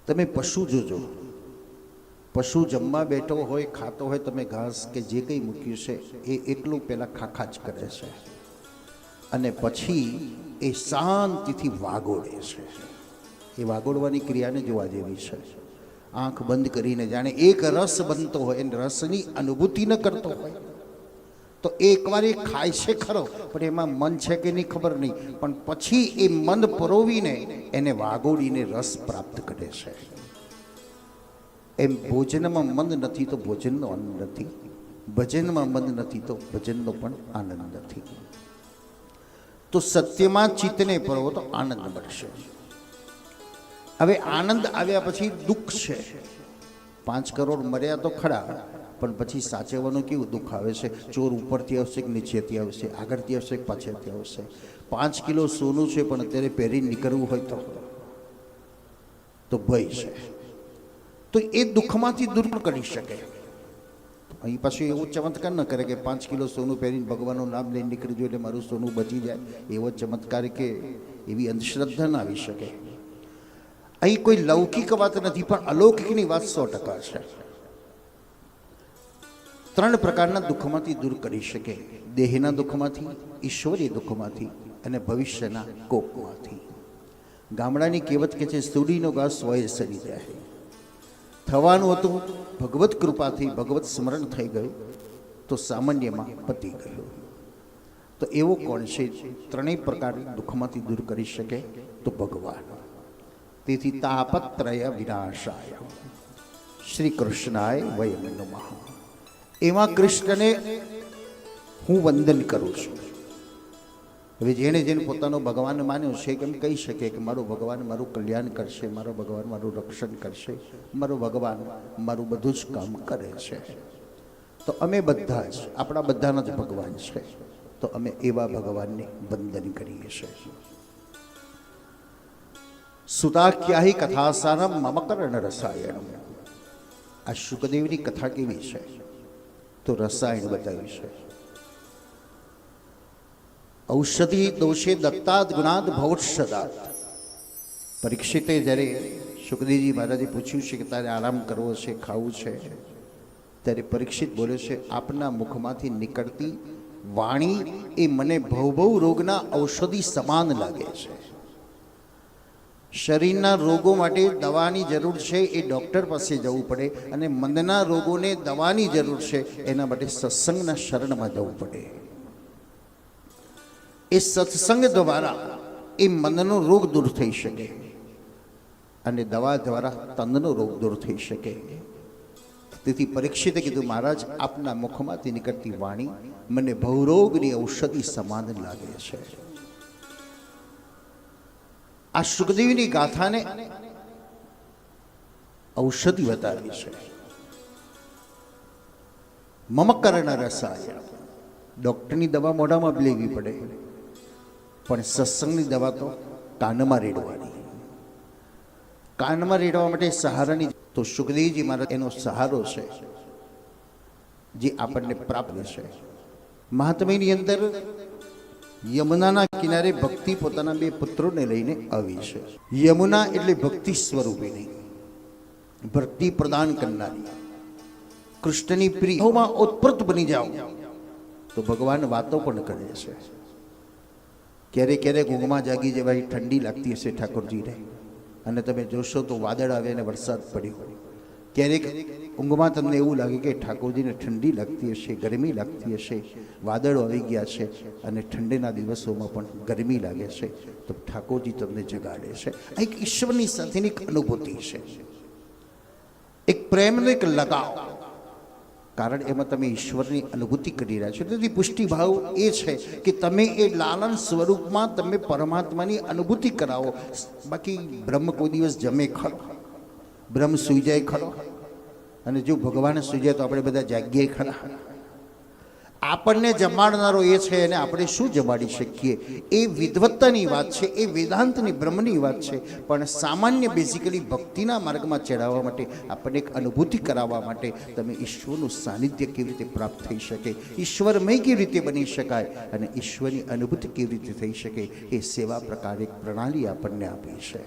તમે પશુ જોજો, પશુ જમવા બેઠો હોય, ખાતો હોય, તમે ઘાસ કે જે કંઈ મૂક્યું છે એ એકલું પહેલાં ખાખા જ કરે છે અને પછી એ શાંતિથી વાગોડે છે. એ વાગોડવાની ક્રિયાને જોવા જેવી છે. આંખ બંધ કરીને જાણે એક રસ બનતો હોય અને રસની અનુભૂતિ ન કરતો હોય તો એકવાર એ ખાય છે ખરો, પણ એમાં મન છે કે નહીં ખબર નહીં, પણ પછી એ મન પરોવીને એને વાગોડીને રસ પ્રાપ્ત કરે છે. એમ ભોજનમાં મન નથી તો ભોજનનો આનંદ નથી, ભજનમાં મન નથી તો ભજનનો પણ આનંદ નથી. તો સત્યમાં ચિત્તને પરોવો તો આનંદ મળશે. હવે આનંદ આવ્યા પછી દુઃખ છે. 5 કરોડ મર્યા તો ખરા, પણ પછી સાચવવાનું કેવું દુઃખ આવે છે. ચોર ઉપરથી આવશે કે નીચેથી આવશે, આગળથી આવશે કે પાછળથી આવશે. 5 કિલો સોનું છે પણ અત્યારે પહેરી નીકળવું હોય તો ભય છે. તો એ દુઃખમાંથી દૂર કરી શકે. અહીં પાછું એવો ચમત્કાર ન કરે કે 5 કિલો સોનું પહેરીને ભગવાનનું નામ લઈને નીકળી જોઈએ એટલે મારું સોનું બચી જાય. એવો ચમત્કાર કે એવી અંધશ્રદ્ધા ના આવી શકે. અહીં કોઈ લૌકિક વાત નથી, પણ અલૌકિકની વાત 100% છે. 3 પ્રકારના દુઃખમાંથી દૂર કરી શકે: દેહના દુઃખમાંથી, ઈશ્વરીય દુઃખમાંથી અને ભવિષ્યના કોપમાંથી. ગામડાની કહેવત કે છે, સુડીનો ઘાસ સોએ સડી જાય. થવાનું હતું, ભગવત કૃપાથી ભગવત સ્મરણ થઈ ગયું તો સામાન્યમાં પતી ગયું. તો એવો કોણ છે 3 પ્રકારના દુઃખમાંથી દૂર કરી શકે? તો ભગવાન. તેથી તાપત્રય વિનાશાય શ્રી કૃષ્ણાય વયમ નમઃ. એવા કૃષ્ણને હું વંદન કરું છું. હવે જેણે જેને પોતાનો ભગવાન માન્યો છે કેમ કહી શકે કે મારો ભગવાન મારું કલ્યાણ કરશે, મારો ભગવાન મારું રક્ષણ કરશે, મારો ભગવાન મારું બધું જ કામ કરે છે. તો અમે બધા જ આપણા બધાના જ ભગવાન છે, તો અમે એવા ભગવાનને વંદન કરીએ છીએ. સુતાખ્યાહી કથાસારમ મમ કર્ણ રસાયણ. આ શુકદેવની કથા કેવી છે? તો રસાયણ બતાવ્યું છે. ઔષધિ દોષે દત્તાદ ગુણાદ ભવત્સદાત. પરીક્ષિતે જ્યારે શુકદેવજી મહારાજે પૂછ્યું છે કે તારે આરામ કરવો છે, ખાવું છે, ત્યારે પરીક્ષિત બોલે છે, આપના મુખમાંથી નીકળતી વાણી એ મને ભવ રોગના ઔષધિ સમાન લાગે છે. શરીરના રોગો માટે દવાની જરૂર છે, એ ડૉક્ટર પાસે જવું પડે, અને મનના રોગોને દવાની જરૂર છે, એના માટે સત્સંગના શરણમાં જવું પડે. એ સત્સંગ દ્વારા એ મનનો રોગ દૂર થઈ શકે અને દવા દ્વારા તનનો રોગ દૂર થઈ શકે. તેથી પરીક્ષિતે કીધું, મહારાજ આપના મુખમાંથી નીકળતી વાણી મને ભવરોગની ઔષધિ સમાન લાગે છે. આ સુખદેવની ગાથાને ઔષધિ બતાવી છે. મમ કર્ણ રસાયણ. ડૉક્ટરની દવા મોઢામાં લેવી પડે, પણ સત્સંગની દવા તો કાનમાં રેડવાની. કાનમાં રેડવા માટે સહારાની, તો સુખદેવજી મહારાજ એનો સહારો છે જે આપણને પ્રાપ્ત છે. મહાત્મ્યની અંદર યમુનાના કિનારે ભક્તિ પોતાના 2 પુત્રોને લઈને આવી છે. યમુના એટલે ભક્તિ સ્વરૂપિણી, ભક્તિ પ્રદાન કરનારી, કૃષ્ણની પ્રિયમાં ઓતપ્રોત બની જાઓ તો ભગવાન વાતો પણ કરે છે. ક્યારેક ક્યારેક ઊંઘમાં જાગી જવાય, ઠંડી લાગતી હશે ઠાકોરજીને, અને તમે જોશો તો વાદળ આવે અને વરસાદ પડ્યો. ક્યારેક ઊંઘમાં તમને એવું લાગે કે ઠાકોરજીને ઠંડી લાગતી હશે, ગરમી લાગતી હશે, વાદળો આવી ગયા છે અને ઠંડીના દિવસોમાં પણ ગરમી લાગે છે, તો ઠાકોરજી તમને જગાડે છે. આ એક ઈશ્વરની સાથેની એક અનુભૂતિ છે, એક પ્રેમનો એક લગાવ, કારણ એમાં તમે ઈશ્વરની અનુભૂતિ કરી રહ્યા છો. તેથી પુષ્ટિભાવ એ છે કે તમે એ લાલન સ્વરૂપમાં તમે પરમાત્માની અનુભૂતિ કરાવો. બાકી બ્રહ્મ કોઈ દિવસ જમે ખરો? બ્રહ્મ સૂઈ જાય ખરો? અને જો ભગવાન સૂઈ જાય તો આપણે બધા જાગીએ ખરા? આપણને જમાડનારો એ છે, અને આપણે શું જમાડી શકીએ? એ વિદ્વત્તાની વાત છે, એ વેદાંતની બ્રહ્મની વાત છે. પણ સામાન્ય બેઝિકલી ભક્તિના માર્ગમાં ચડાવવા માટે, આપણને એક અનુભૂતિ કરાવવા માટે તમે ઈશ્વરનું સાનિધ્ય કેવી રીતે પ્રાપ્ત થઈ શકે, ઈશ્વરમય કેવી રીતે બની શકાય અને ઈશ્વરની અનુભૂતિ કેવી રીતે થઈ શકે, એ સેવા પ્રકારે એક પ્રણાલી આપણને આપી છે.